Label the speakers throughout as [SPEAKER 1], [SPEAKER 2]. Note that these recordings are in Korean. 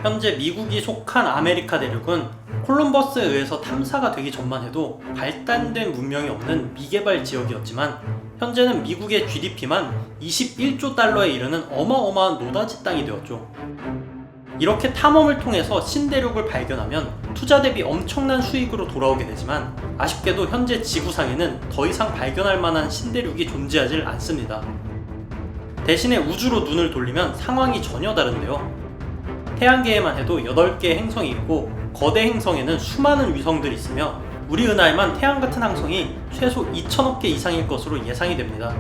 [SPEAKER 1] 현재 미국이 속한 아메리카 대륙은 콜럼버스에 의해서 탐사가 되기 전만 해도 발달된 문명이 없는 미개발 지역이었지만 현재는 미국의 GDP만 21조 달러에 이르는 어마어마한 노다지 땅이 되었죠. 이렇게 탐험을 통해서 신대륙을 발견하면 투자 대비 엄청난 수익으로 돌아오게 되지만 아쉽게도 현재 지구상에는 더 이상 발견할 만한 신대륙이 존재하지 않습니다. 대신에 우주로 눈을 돌리면 상황이 전혀 다른데요. 태양계에만 해도 8개의 행성이 있고 거대 행성에는 수많은 위성들이 있으며 우리 은하에만 태양 같은 항성이 최소 2천억 개 이상일 것으로 예상이 됩니다.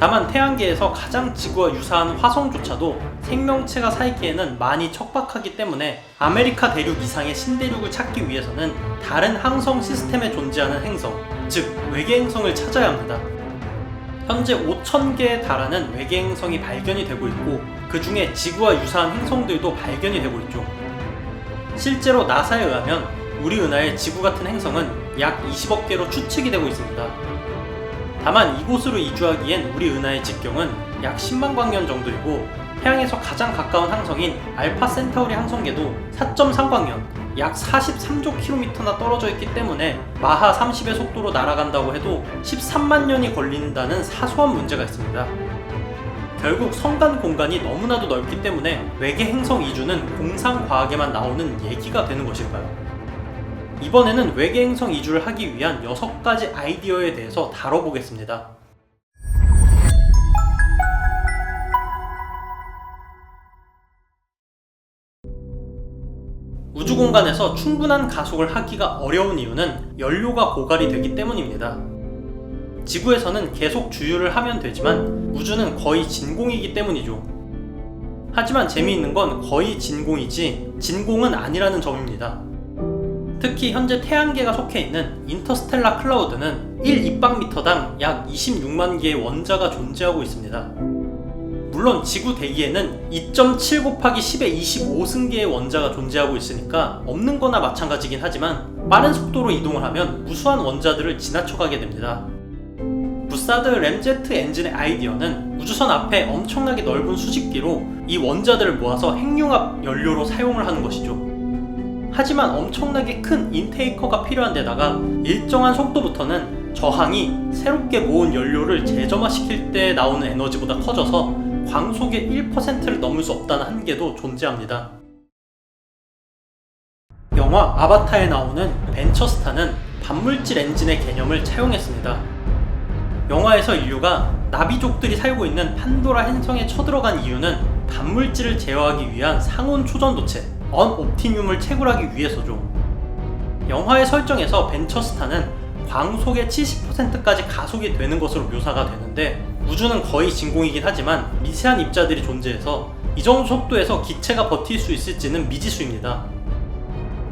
[SPEAKER 1] 다만 태양계에서 가장 지구와 유사한 화성조차도 생명체가 살기에는 많이 척박하기 때문에 아메리카 대륙 이상의 신대륙을 찾기 위해서는 다른 항성 시스템에 존재하는 행성, 즉 외계 행성을 찾아야 합니다. 현재 5,000개에 달하는 외계 행성이 발견이 되고 있고 그 중에 지구와 유사한 행성들도 발견이 되고 있죠. 실제로 나사에 의하면 우리 은하의 지구 같은 행성은 약 20억 개로 추측이 되고 있습니다. 다만 이곳으로 이주하기엔 우리 은하의 직경은 약 10만 광년 정도이고 태양에서 가장 가까운 항성인 알파 센타우리 항성계도 4.3광년, 약 43조 킬로미터나 떨어져 있기 때문에 마하 30의 속도로 날아간다고 해도 13만 년이 걸린다는 사소한 문제가 있습니다. 결국 성간 공간이 너무나도 넓기 때문에 외계 행성 이주는 공상과학에만 나오는 얘기가 되는 것일까요? 이번에는 외계 행성 이주를 하기 위한 6가지 아이디어에 대해서 다뤄보겠습니다. 우주 공간에서 충분한 가속을 하기가 어려운 이유는 연료가 고갈이 되기 때문입니다. 지구에서는 계속 주유를 하면 되지만 우주는 거의 진공이기 때문이죠. 하지만 재미있는 건 거의 진공이지 진공은 아니라는 점입니다. 특히 현재 태양계가 속해 있는 인터스텔라 클라우드는 1입방미터당 약 26만 개의 원자가 존재하고 있습니다. 물론 지구 대기에는 2.7 곱하기 10의 25승계의 원자가 존재하고 있으니까 없는 거나 마찬가지긴 하지만 빠른 속도로 이동을 하면 무수한 원자들을 지나쳐가게 됩니다. 부사드 램제트 엔진의 아이디어는 우주선 앞에 엄청나게 넓은 수직기로 이 원자들을 모아서 핵융합 연료로 사용을 하는 것이죠. 하지만 엄청나게 큰 인테이커가 필요한 데다가 일정한 속도부터는 저항이 새롭게 모은 연료를 재점화시킬 때 나오는 에너지보다 커져서 광속의 1%를 넘을 수 없다는 한계도 존재합니다. 영화 아바타에 나오는 벤처스타는 반물질 엔진의 개념을 차용했습니다. 영화에서 인류가 나비족들이 살고 있는 판도라 행성에 쳐들어간 이유는 반물질을 제어하기 위한 상온 초전도체 언옵티뮴을 채굴하기 위해서죠. 영화의 설정에서 벤처스타는 광속의 70%까지 가속이 되는 것으로 묘사가 되는데 우주는 거의 진공이긴 하지만 미세한 입자들이 존재해서 이 정도 속도에서 기체가 버틸 수 있을지는 미지수입니다.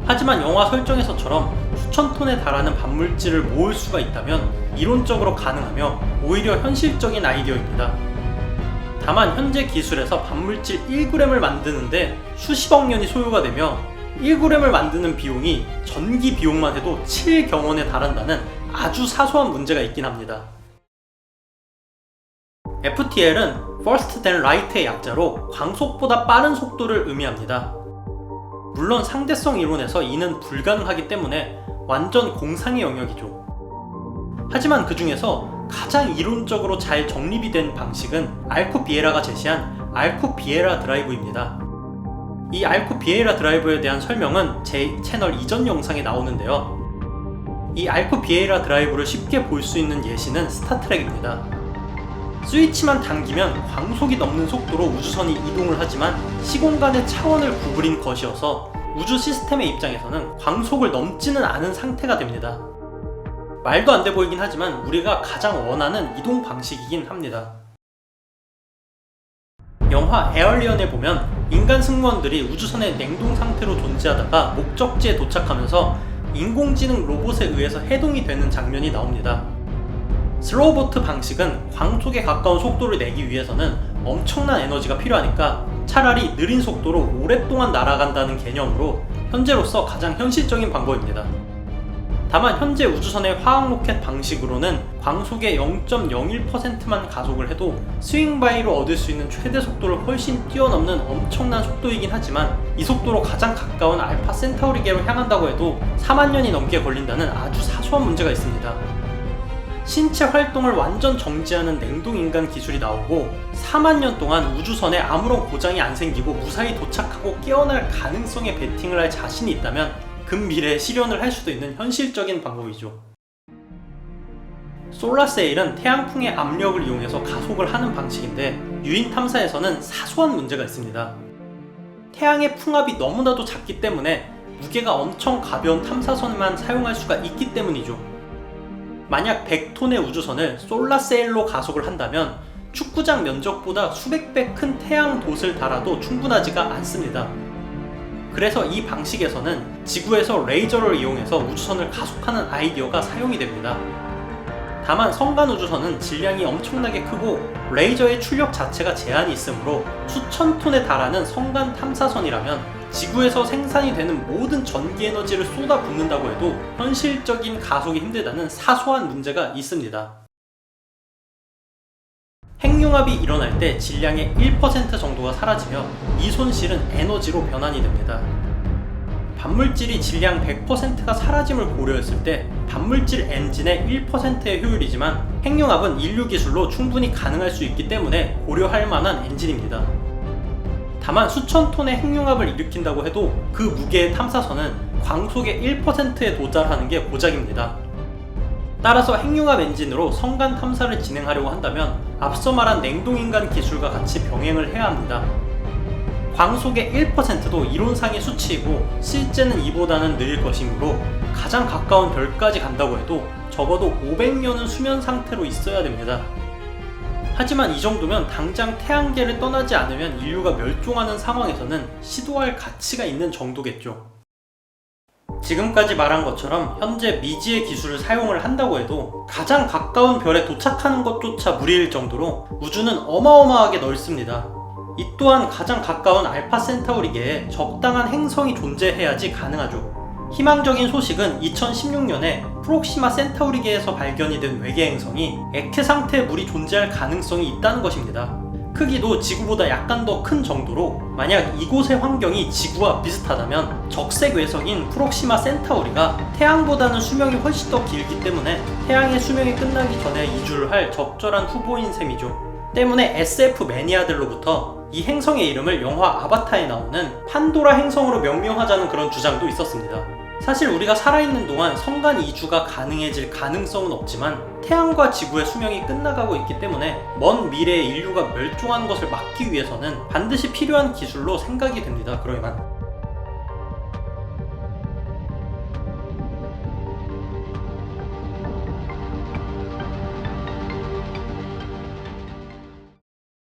[SPEAKER 1] 하지만 영화 설정에서처럼 수천 톤에 달하는 반물질을 모을 수가 있다면 이론적으로 가능하며 오히려 현실적인 아이디어입니다. 다만 현재 기술에서 반물질 1g을 만드는데 수십억 년이 소요가 되며 1g을 만드는 비용이 전기 비용만 해도 7경원에 달한다는 아주 사소한 문제가 있긴 합니다. FTL은 First Then Light의 약자로 광속보다 빠른 속도를 의미합니다. 물론 상대성 이론에서 이는 불가능하기 때문에 완전 공상의 영역이죠. 하지만 그 중에서 가장 이론적으로 잘 정립이 된 방식은 알쿠비에라가 제시한 알쿠비에라 드라이브입니다. 이 알쿠비에라 드라이브에 대한 설명은 제 채널 이전 영상에 나오는데요. 이 알쿠비에라 드라이브를 쉽게 볼 수 있는 예시는 스타트rek입니다. 스위치만 당기면 광속이 넘는 속도로 우주선이 이동을 하지만 시공간의 차원을 구부린 것이어서 우주 시스템의 입장에서는 광속을 넘지는 않은 상태가 됩니다. 말도 안 돼 보이긴 하지만 우리가 가장 원하는 이동 방식이긴 합니다. 영화 에얼리언에 보면 인간 승무원들이 우주선의 냉동 상태로 존재하다가 목적지에 도착하면서 인공지능 로봇에 의해서 해동이 되는 장면이 나옵니다. 슬로우보트 방식은 광속에 가까운 속도를 내기 위해서는 엄청난 에너지가 필요하니까 차라리 느린 속도로 오랫동안 날아간다는 개념으로 현재로서 가장 현실적인 방법입니다. 다만 현재 우주선의 화학 로켓 방식으로는 광속의 0.01%만 가속을 해도 스윙바이로 얻을 수 있는 최대 속도를 훨씬 뛰어넘는 엄청난 속도이긴 하지만 이 속도로 가장 가까운 알파 센타우리계로 향한다고 해도 4만 년이 넘게 걸린다는 아주 사소한 문제가 있습니다. 신체 활동을 완전 정지하는 냉동인간 기술이 나오고 4만 년 동안 우주선에 아무런 고장이 안 생기고 무사히 도착하고 깨어날 가능성에 베팅을 할 자신이 있다면 근미래에 실현을 할 수도 있는 현실적인 방법이죠. 솔라세일은 태양풍의 압력을 이용해서 가속을 하는 방식인데 유인 탐사에서는 사소한 문제가 있습니다. 태양의 풍압이 너무나도 작기 때문에 무게가 엄청 가벼운 탐사선만 사용할 수가 있기 때문이죠. 만약 100톤의 우주선을 솔라세일로 가속을 한다면 축구장 면적보다 수백 배 큰 태양 돛을 달아도 충분하지가 않습니다. 그래서 이 방식에서는 지구에서 레이저를 이용해서 우주선을 가속하는 아이디어가 사용이 됩니다. 다만 성간 우주선은 질량이 엄청나게 크고 레이저의 출력 자체가 제한이 있으므로 수천 톤에 달하는 성간 탐사선이라면 지구에서 생산이 되는 모든 전기 에너지를 쏟아붓는다고 해도 현실적인 가속이 힘들다는 사소한 문제가 있습니다. 핵융합이 일어날 때 질량의 1% 정도가 사라지며 이 손실은 에너지로 변환이 됩니다. 반물질이 질량 100%가 사라짐을 고려했을 때 반물질 엔진의 1%의 효율이지만 핵융합은 인류 기술로 충분히 가능할 수 있기 때문에 고려할 만한 엔진입니다. 다만 수천 톤의 핵융합을 일으킨다고 해도 그 무게의 탐사선은 광속의 1%에 도달하는 게 고작입니다. 따라서 핵융합 엔진으로 성간 탐사를 진행하려고 한다면 앞서 말한 냉동인간 기술과 같이 병행을 해야 합니다. 광속의 1%도 이론상의 수치이고 실제는 이보다는 느릴 것이므로 가장 가까운 별까지 간다고 해도 적어도 500년은 수면 상태로 있어야 됩니다. 하지만 이 정도면 당장 태양계를 떠나지 않으면 인류가 멸종하는 상황에서는 시도할 가치가 있는 정도겠죠. 지금까지 말한 것처럼 현재 미지의 기술을 사용을 한다고 해도 가장 가까운 별에 도착하는 것조차 무리일 정도로 우주는 어마어마하게 넓습니다. 이 또한 가장 가까운 알파 센타우리계에 적당한 행성이 존재해야지 가능하죠. 희망적인 소식은 2016년에 프록시마 센타우리계에서 발견이 된 외계 행성이 액체 상태의 물이 존재할 가능성이 있다는 것입니다. 크기도 지구보다 약간 더 큰 정도로 만약 이곳의 환경이 지구와 비슷하다면 적색 외성인 프록시마 센타우리가 태양보다는 수명이 훨씬 더 길기 때문에 태양의 수명이 끝나기 전에 이주를 할 적절한 후보인 셈이죠. 때문에 SF 매니아들로부터 이 행성의 이름을 영화 아바타에 나오는 판도라 행성으로 명명하자는 그런 주장도 있었습니다. 사실 우리가 살아있는 동안 성간 이주가 가능해질 가능성은 없지만 태양과 지구의 수명이 끝나가고 있기 때문에 먼 미래에 인류가 멸종하는 것을 막기 위해서는 반드시 필요한 기술로 생각이 됩니다. 그러면